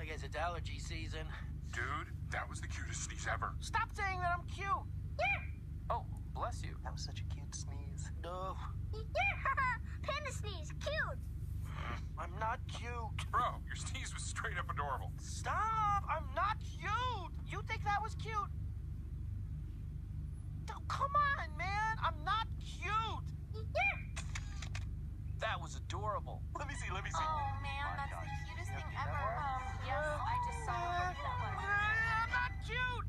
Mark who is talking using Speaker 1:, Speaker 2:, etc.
Speaker 1: guess it's allergy season.
Speaker 2: Dude, that was the cutest sneeze ever.
Speaker 1: Stop saying that I'm cute.
Speaker 3: Oh, bless you.
Speaker 1: That was such a cute sneeze. No,
Speaker 4: Panda sneeze, cute.
Speaker 1: I'm not cute.
Speaker 2: Bro, your sneeze was straight up adorable.
Speaker 1: Stop! I'm not cute. You think that was cute? Oh, come on, man. I'm not cute.
Speaker 3: That was adorable.
Speaker 1: Let me see.
Speaker 5: Oh man, that's the cutest thing ever. Yes, I just saw her.